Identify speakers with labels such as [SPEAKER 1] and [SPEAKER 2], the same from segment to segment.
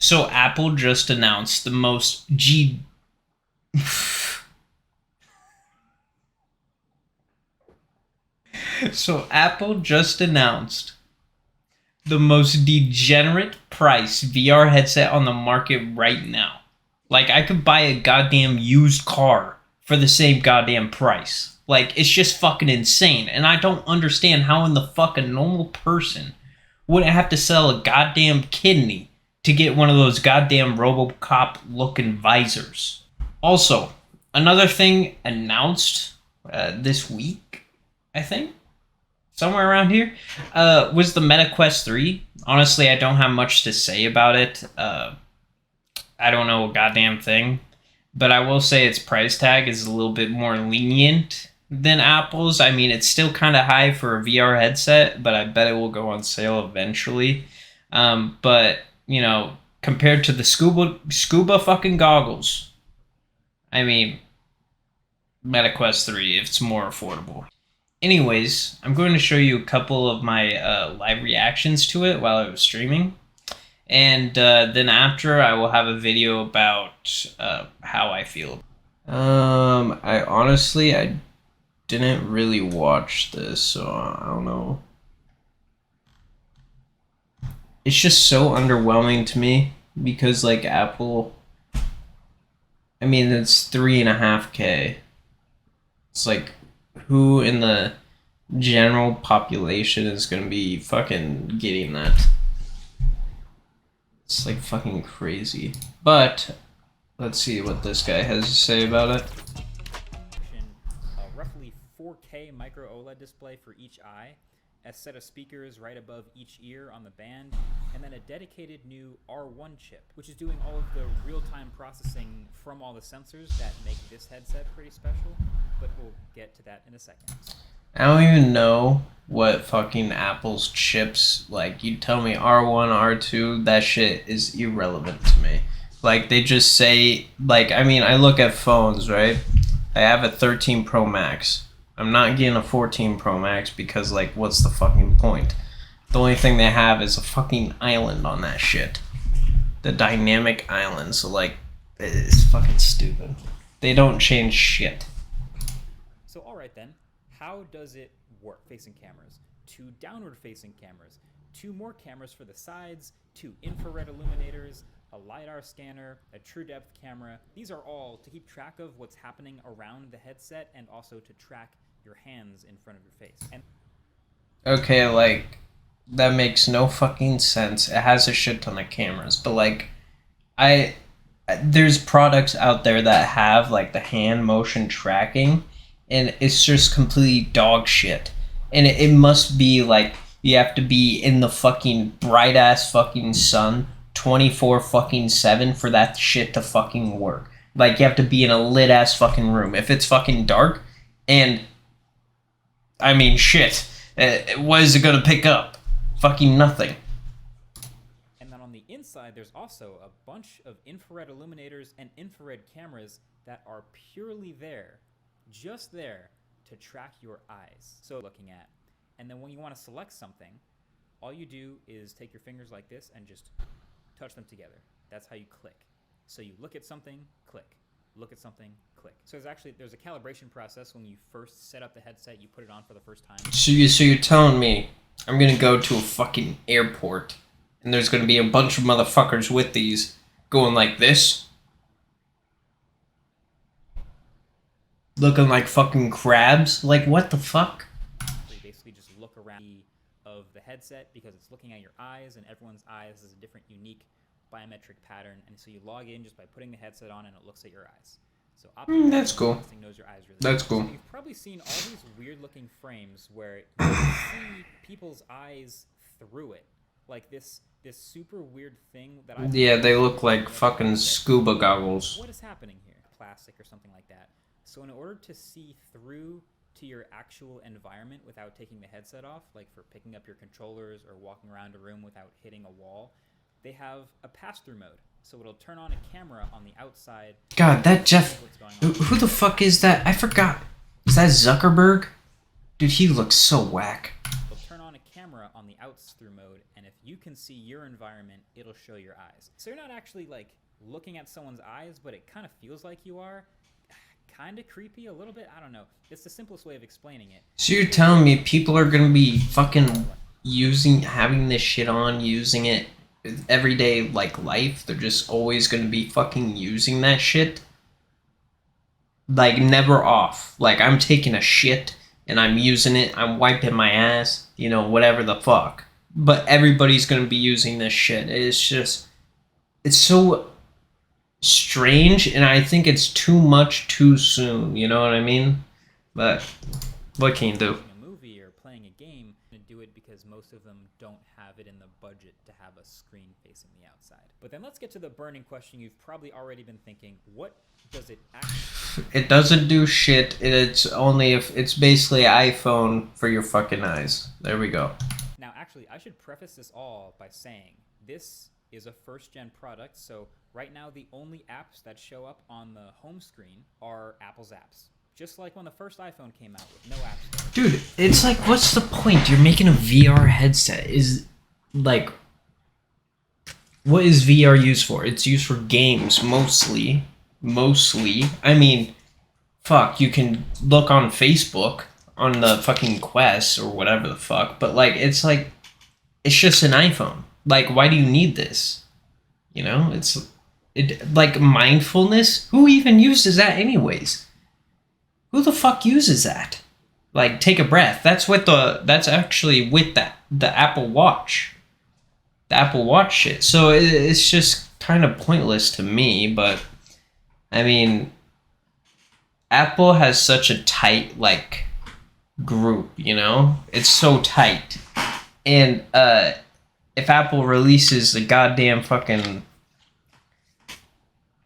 [SPEAKER 1] So Apple just announced the most G. So Apple just announced the most degenerate price VR headset on the market right now. Like I could buy a goddamn used car for the same goddamn price. Like it's just fucking insane, and I don't understand how in the fuck a normal person wouldn't have to sell a goddamn kidney to get one of those goddamn RoboCop looking visors. Also, another thing announced this week, I think, somewhere around here, was the Meta Quest 3. Honestly, I don't have much to say about it. I don't know a goddamn thing. But I will say its price tag is a little bit more lenient than Apple's. I mean, it's still kind of high for a VR headset, but I bet it will go on sale eventually. But, you know, compared to the scuba fucking goggles, I mean, Meta Quest 3, it's more affordable. Anyways, I'm going to show you a couple of my live reactions to it while I was streaming. And then after, I will have a video about how I feel. I didn't really watch this, so I don't know. It's just so underwhelming to me because, like, Apple. I mean, it's 3.5K. It's like, who in the general population is gonna be fucking getting that? It's like fucking crazy. But let's see what this guy has to say about it.
[SPEAKER 2] A roughly 4K micro OLED display for each eye, a set of speakers right above each ear on the band, and then a dedicated new R1 chip, which is doing all of the real-time processing from all the sensors that make this headset pretty special, but we'll get to that in a second.
[SPEAKER 1] I don't even know what fucking Apple's chips, like, you tell me R1, R2, that shit is irrelevant to me. Like, they just say, like, I mean, I look at phones, right? I have a 13 Pro Max. I'm not getting a 14 Pro Max because, like, what's the fucking point? The only thing they have is a fucking island on that shit. The dynamic island, so, like, it's fucking stupid. They don't change shit.
[SPEAKER 2] So, alright then. How does it work? Facing cameras, 2 downward facing cameras, 2 more cameras for the sides, 2 infrared illuminators, a LiDAR scanner, a true depth camera. These are all to keep track of what's happening around the headset and also to track your hands in front of your face. And
[SPEAKER 1] okay, like, that makes no fucking sense. It has a shit ton of cameras, but like, there's products out there that have like the hand motion tracking, and it's just completely dog shit. And it must be like you have to be in the fucking bright ass fucking sun 24 fucking 7 for that shit to fucking work. Like you have to be in a lit ass fucking room. If it's fucking dark, and I mean shit, what is it gonna pick up? Fucking nothing.
[SPEAKER 2] And then on the inside, there's also a bunch of infrared illuminators and infrared cameras that are purely there, just there, to track your eyes. So looking at. And then when you want to select something, all you do is take your fingers like this and just touch them together. That's how you click. So you look at something, click. Look at something, click. So there's a calibration process when you first set up the headset, you put it on for the first time.
[SPEAKER 1] So you're telling me I'm gonna go to a fucking airport and there's gonna be a bunch of motherfuckers with these going like this? Looking like fucking crabs? Like what the fuck?
[SPEAKER 2] So you basically just look around of the headset because it's looking at your eyes, and everyone's eyes is a different unique biometric pattern, and so you log in just by putting the headset on and it looks at your eyes. So
[SPEAKER 1] that's cool.
[SPEAKER 2] Knows your eyes really
[SPEAKER 1] that's
[SPEAKER 2] well.
[SPEAKER 1] cool.
[SPEAKER 2] So you've probably seen all these weird looking frames where you can see people's eyes through it. Like this super weird thing that I
[SPEAKER 1] Yeah, they look like fucking scuba goggles.
[SPEAKER 2] What is happening here? Plastic or something like that. So in order to see through to your actual environment without taking the headset off, like for picking up your controllers or walking around a room without hitting a wall, they have a pass-through mode. So it'll turn on a camera on the outside.
[SPEAKER 1] God, that Jeff... Who the fuck is that? I forgot. Is that Zuckerberg? Dude, he looks so whack.
[SPEAKER 2] It'll turn on a camera camera on the outs through mode, and if you can see your environment, it'll show your eyes. So you're not actually like looking at someone's eyes, but it kind of feels like you are. Kind of creepy a little bit. I don't know. It's the simplest way of explaining it.
[SPEAKER 1] So you're telling me people are gonna be fucking having this shit on, using it everyday like life? They're just always gonna be fucking using that shit? Like never off. Like I'm taking a shit and I'm using it, I'm wiping my ass, you know, whatever the fuck. But everybody's gonna be using this shit. It's so strange, and I think it's too much too soon, you know what I mean? But what can you do?
[SPEAKER 2] A movie or playing a game to do it because most of them don't have it in the budget to have a screen facing the outside. But then let's get to the burning question you've probably already been thinking. What does it actually do?
[SPEAKER 1] It doesn't do shit. It's only if it's basically iPhone for your fucking eyes. There we go.
[SPEAKER 2] Now, actually, I should preface this all by saying this is a first-gen product, so right now the only apps that show up on the home screen are Apple's apps. Just like when the first iPhone came out with no apps.
[SPEAKER 1] Dude, it's like, what's the point? You're making a VR headset. Like, what is VR used for? It's used for games, mostly. I mean, fuck, you can look on Facebook on the fucking Quest or whatever the fuck, but like, it's just an iPhone. Like, why do you need this? You know, like mindfulness? Who even uses that anyways? Who the fuck uses that? Like, take a breath. That's actually with the Apple Watch. The Apple Watch shit. So it's just kind of pointless to me, but I mean, Apple has such a tight, like, group, you know? It's so tight. And, if Apple releases a goddamn fucking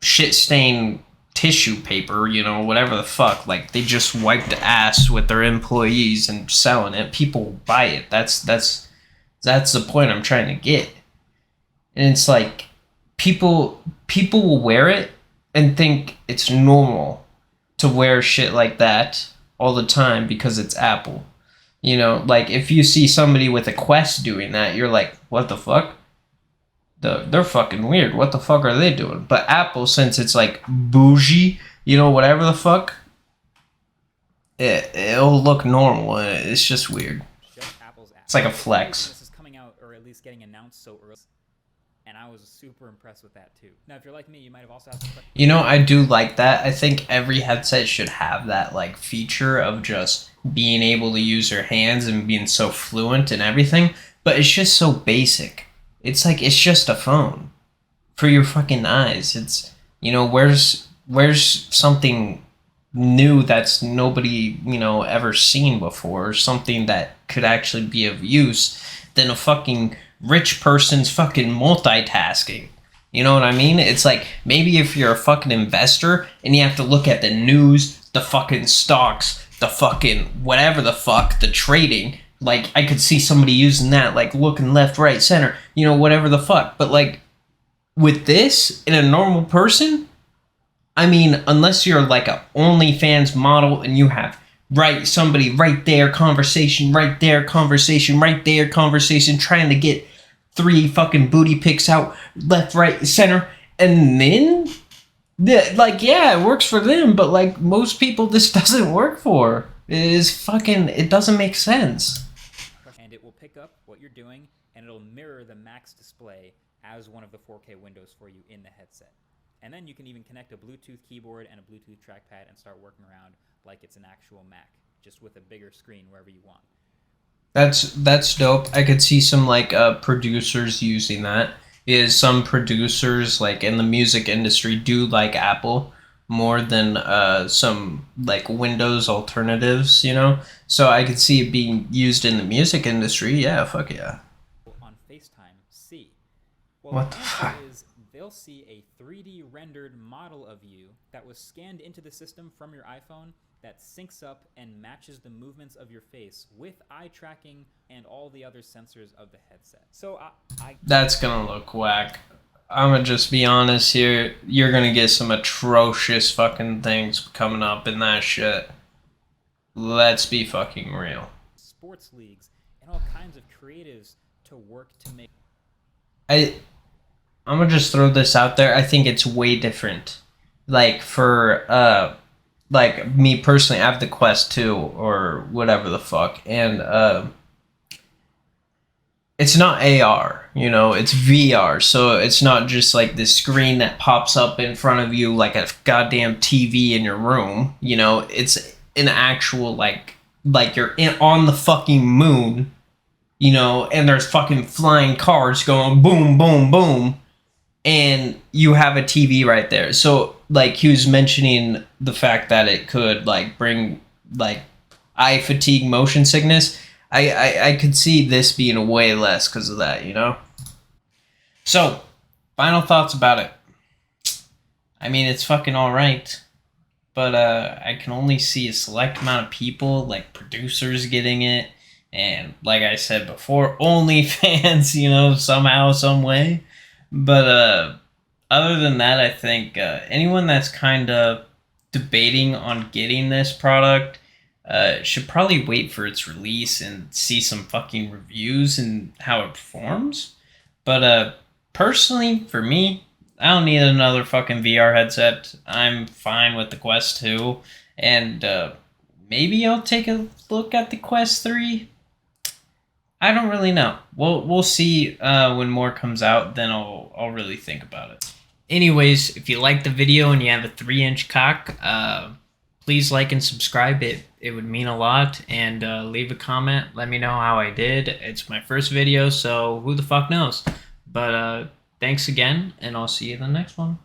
[SPEAKER 1] shit-stained tissue paper, you know, whatever the fuck, like they just wiped the ass with their employees and selling it, people buy it. That's the point I'm trying to get. And it's like people will wear it and think it's normal to wear shit like that all the time because it's Apple. You know, like if you see somebody with a Quest doing that, you're like, what the fuck? They're fucking weird. What the fuck are they doing? But Apple, since it's like bougie, you know, whatever the fuck, it'll look normal. It's just weird.
[SPEAKER 2] Just Apple's app.
[SPEAKER 1] It's like a flex.
[SPEAKER 2] This is coming out, or at least getting announced so early, and I was super impressed with that too. Now, if you're like me, you might have also had some questions.
[SPEAKER 1] You know, I do like that. I think every headset should have that like feature of just being able to use your hands and being so fluent and everything. But it's just so basic. It's like it's just a phone for your fucking eyes. It's, you know, where's something new that's nobody, you know, ever seen before, or something that could actually be of use than a fucking rich person's fucking multitasking. You know what I mean? It's like, maybe if you're a fucking investor and you have to look at the news, the fucking stocks, the fucking whatever the fuck, the trading, like I could see somebody using that, like looking left, right, center, you know, whatever the fuck. But like with this, in a normal person, I mean, unless you're like a OnlyFans model and you have somebody right there, conversation, right there, conversation, right there, conversation, trying to get 3 fucking booty pics out, left, right, center, and then, like, yeah, it works for them, but like most people this doesn't work for. It doesn't make sense.
[SPEAKER 2] And it will pick up what you're doing, and it'll mirror the Mac's display as one of the 4K windows for you in the headset. And then you can even connect a Bluetooth keyboard and a Bluetooth trackpad and start working around like it's an actual Mac, just with a bigger screen wherever you want.
[SPEAKER 1] That's dope. I could see some like producers using that. Is some producers like in the music industry do like Apple more than some like Windows alternatives, you know? So I could see it being used in the music industry. Yeah, fuck yeah.
[SPEAKER 2] On FaceTime, see. Well,
[SPEAKER 1] What
[SPEAKER 2] the
[SPEAKER 1] the
[SPEAKER 2] answer
[SPEAKER 1] fuck?
[SPEAKER 2] is they'll see a 3D rendered model of you that was scanned into the system from your iPhone that syncs up and matches the movements of your face with eye tracking and all the other sensors of the headset. So
[SPEAKER 1] That's gonna look whack. I'm gonna just be honest here. You're gonna get some atrocious fucking things coming up in that shit. Let's be fucking real.
[SPEAKER 2] sports leagues and all kinds of creatives to work to make.
[SPEAKER 1] I I'm gonna just throw this out there. I think it's way different. Like for like me personally, I have the Quest 2 or whatever the fuck, and it's not AR, you know, it's VR. So it's not just like this screen that pops up in front of you like a goddamn TV in your room. You know, it's an actual like you're on the fucking moon, you know, and there's fucking flying cars going boom, boom, boom, and you have a TV right there. So like he was mentioning the fact that it could like bring like eye fatigue, motion sickness. I could see this being way less because of that, you know. So, final thoughts about it. I mean, it's fucking all right, but I can only see a select amount of people, like producers, getting it, and like I said before, only fans, you know, somehow, some way. But other than that, I think anyone that's kind of debating on getting this product should probably wait for its release and see some fucking reviews and how it performs. But personally, for me, I don't need another fucking VR headset. I'm fine with the Quest 2, and maybe I'll take a look at the Quest 3. I don't really know. We'll see when more comes out. Then I'll really think about it. Anyways, if you like the video and you have a 3-inch cock, please like and subscribe. It would mean a lot. And leave a comment. Let me know how I did. It's my first video, so who the fuck knows? But thanks again, and I'll see you in the next one.